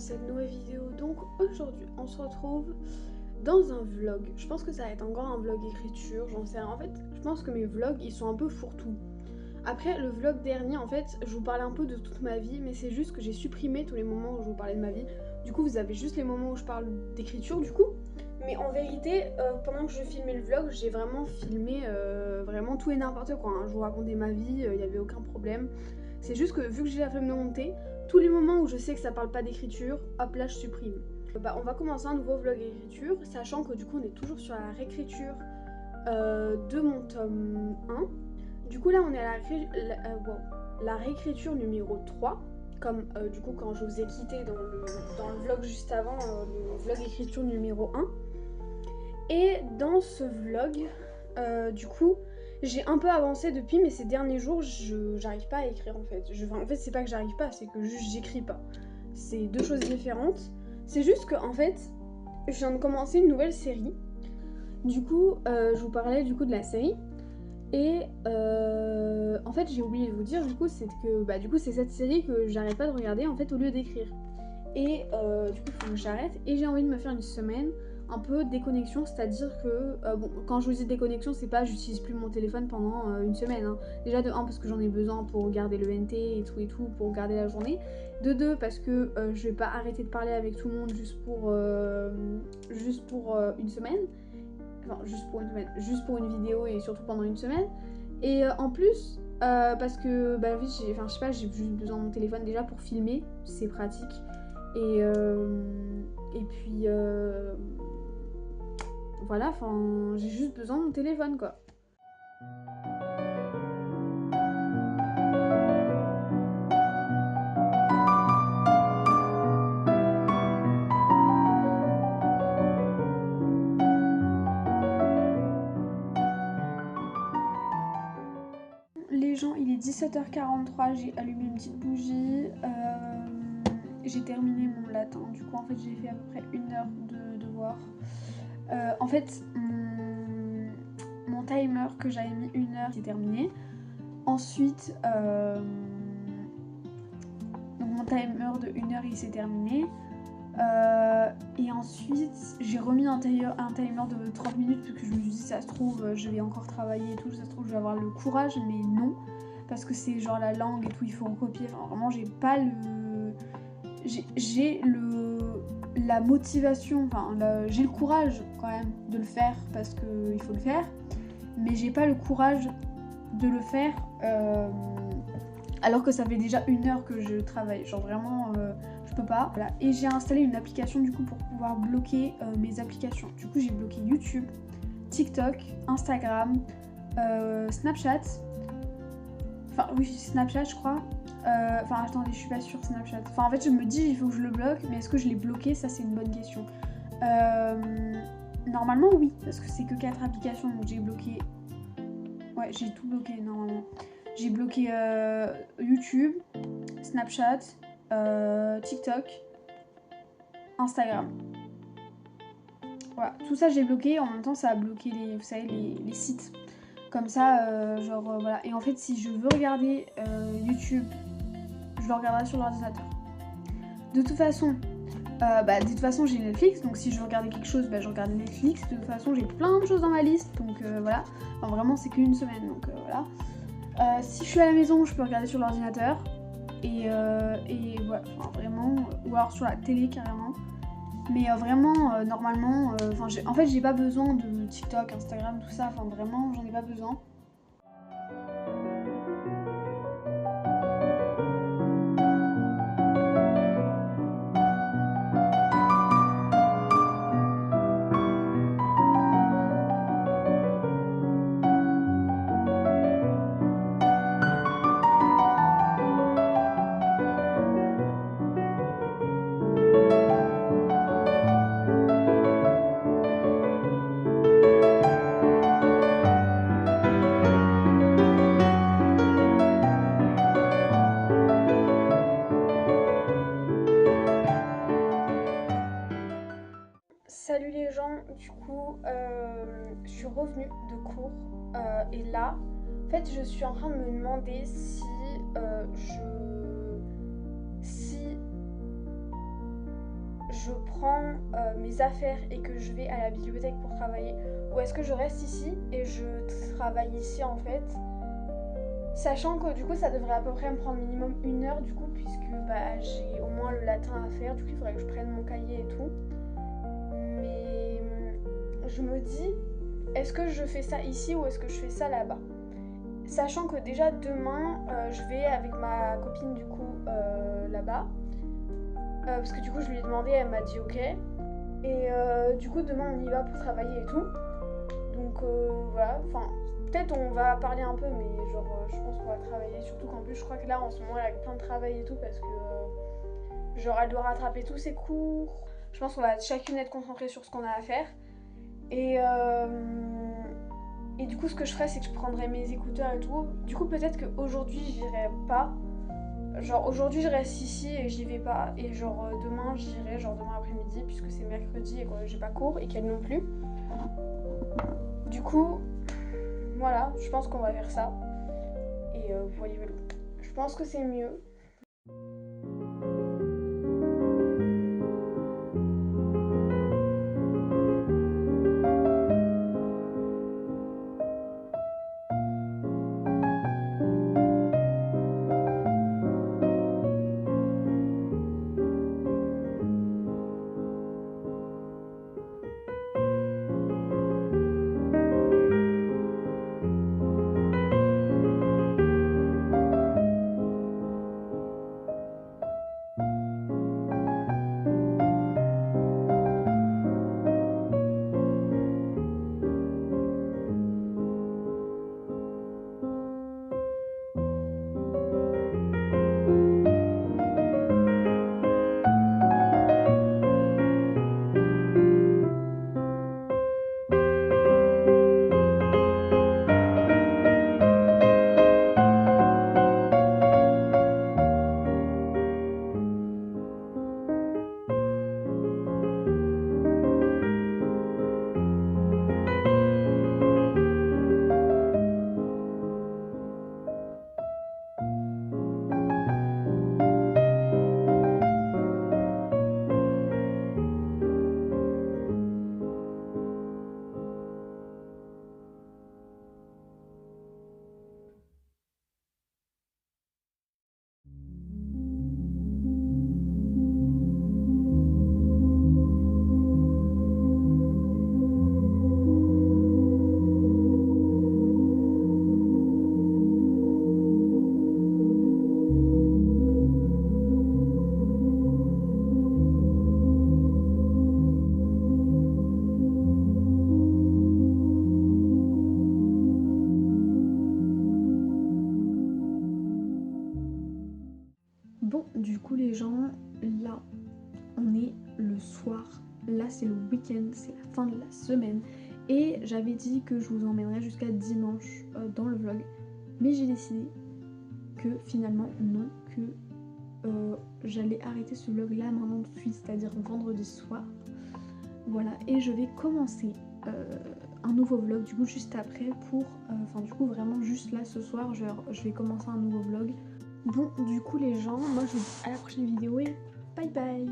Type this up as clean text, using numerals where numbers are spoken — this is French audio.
cette nouvelle vidéo. Donc aujourd'hui on se retrouve dans un vlog. Je pense que ça va être encore un vlog écriture, j'en sais rien. En fait je pense que mes vlogs ils sont un peu fourre-tout. Après le vlog dernier en fait je vous parlais un peu de toute ma vie, mais c'est juste que j'ai supprimé tous les moments où je vous parlais de ma vie. Du coup vous avez juste les moments où je parle d'écriture du coup. Mais en vérité pendant que je filmais le vlog j'ai vraiment filmé vraiment tout et n'importe quoi hein. Je vous racontais ma vie, il n'y avait aucun problème. C'est juste que vu que j'ai la flemme de monter, tous les moments où je sais que ça parle pas d'écriture, hop là je supprime. On va commencer un nouveau vlog écriture, sachant que du coup on est toujours sur la réécriture de mon tome 1. Du coup là on est à la réécriture numéro 3, comme du coup quand je vous ai quitté dans le vlog juste avant, le vlog écriture numéro 1. Et dans ce vlog, du coup, j'ai un peu avancé depuis, mais ces derniers jours, j'arrive pas à écrire en fait. En fait, c'est pas que j'arrive pas, c'est que juste j'écris pas. C'est deux choses différentes. C'est juste que, en fait, je viens de commencer une nouvelle série. Du coup, je vous parlais du coup de la série. Et en fait, j'ai oublié de vous dire, du coup, c'est que du coup, c'est cette série que j'arrête pas de regarder en fait au lieu d'écrire. Et du coup, il faut que j'arrête. Et j'ai envie de me faire une semaine un peu déconnexion, c'est-à-dire que bon, quand je vous dis déconnexion, c'est pas j'utilise plus mon téléphone pendant une semaine hein. Déjà de 1 parce que j'en ai besoin pour regarder le NT et tout pour regarder la journée. De 2 parce que je vais pas arrêter de parler avec tout le monde juste pour une semaine. Enfin juste pour une vidéo et surtout pendant une semaine. Et en plus parce que oui, je sais pas, j'ai juste besoin de mon téléphone déjà pour filmer, c'est pratique. Et puis voilà, enfin j'ai juste besoin de mon téléphone quoi. Les gens, il est 17h43, j'ai allumé une petite bougie, j'ai terminé mon latin, du coup en fait j'ai fait à peu près 1 heure de devoir. En fait mon timer que j'avais mis 1 heure, c'est terminé. Ensuite donc mon timer de 1 heure il s'est terminé. Et ensuite j'ai remis un timer de 30 minutes parce que je me suis dit ça se trouve je vais encore travailler et tout, ça se trouve je vais avoir le courage, mais non, parce que c'est genre la langue et tout, il faut recopier, enfin vraiment j'ai pas le... j'ai la motivation, enfin j'ai le courage quand même de le faire parce qu'il faut le faire, mais j'ai pas le courage de le faire alors que ça fait déjà 1 heure que je travaille, genre vraiment je peux pas. Voilà. Et j'ai installé une application du coup pour pouvoir bloquer mes applications. Du coup j'ai bloqué YouTube, TikTok, Instagram, Snapchat. Enfin oui, Snapchat je crois. Enfin attendez, je suis pas sûre Snapchat. Enfin en fait je me dis il faut que je le bloque, mais est-ce que je l'ai bloqué? Ça c'est une bonne question. Normalement oui, parce que c'est que 4 applications, donc j'ai bloqué... Ouais, j'ai tout bloqué normalement. J'ai bloqué YouTube, Snapchat, TikTok, Instagram. Voilà, tout ça j'ai bloqué. En même temps ça a bloqué les, vous savez, les sites. Comme ça, voilà. Et en fait si je veux regarder YouTube, je le regarderai sur l'ordinateur. De toute façon, j'ai Netflix, donc si je veux regarder quelque chose, je regarde Netflix. De toute façon j'ai plein de choses dans ma liste, donc voilà. Enfin vraiment c'est qu'une semaine, donc voilà. Si je suis à la maison, je peux regarder sur l'ordinateur. Et voilà, enfin vraiment, ou alors sur la télé carrément. Mais vraiment, normalement, en fait j'ai pas besoin de TikTok, Instagram, tout ça, enfin vraiment j'en ai pas besoin. Salut les gens, du coup je suis revenue de cours et là en fait je suis en train de me demander si je prends mes affaires et que je vais à la bibliothèque pour travailler, ou est-ce que je reste ici et je travaille ici en fait, sachant que du coup ça devrait à peu près me prendre minimum 1 heure du coup, puisque bah, j'ai au moins le latin à faire, du coup il faudrait que je prenne mon cahier et tout. Mais je me dis, est-ce que je fais ça ici ou est-ce que je fais ça là-bas? Sachant que déjà demain, je vais avec ma copine du coup là-bas. Parce que du coup je lui ai demandé, elle m'a dit ok. Et du coup demain on y va pour travailler et tout. Donc voilà, enfin peut-être on va parler un peu, mais genre je pense qu'on va travailler. Surtout qu'en plus je crois que là en ce moment elle a plein de travail et tout parce que genre elle doit rattraper tous ses cours. Je pense qu'on va chacune être concentrée sur ce qu'on a à faire. Et du coup ce que je ferais c'est que je prendrais mes écouteurs et tout. Du coup peut-être qu'aujourd'hui j'irai pas. Genre aujourd'hui je reste ici et j'y vais pas. Et genre demain j'irai, genre demain après-midi, puisque c'est mercredi et que j'ai pas cours et qu'elle non plus. Du coup, voilà, je pense qu'on va faire ça. Et voilà, je pense que c'est mieux. Bon, du coup les gens, là, on est le soir. Là, c'est le week-end, c'est la fin de la semaine. Et j'avais dit que je vous emmènerais jusqu'à dimanche dans le vlog. Mais j'ai décidé que finalement, non, que j'allais arrêter ce vlog là maintenant tout de suite, c'est-à-dire vendredi soir. Voilà, et je vais commencer un nouveau vlog du coup juste après pour... Enfin du coup vraiment juste là ce soir, je vais commencer un nouveau vlog. Bon, du coup les gens, moi je vous dis à la prochaine vidéo et bye bye.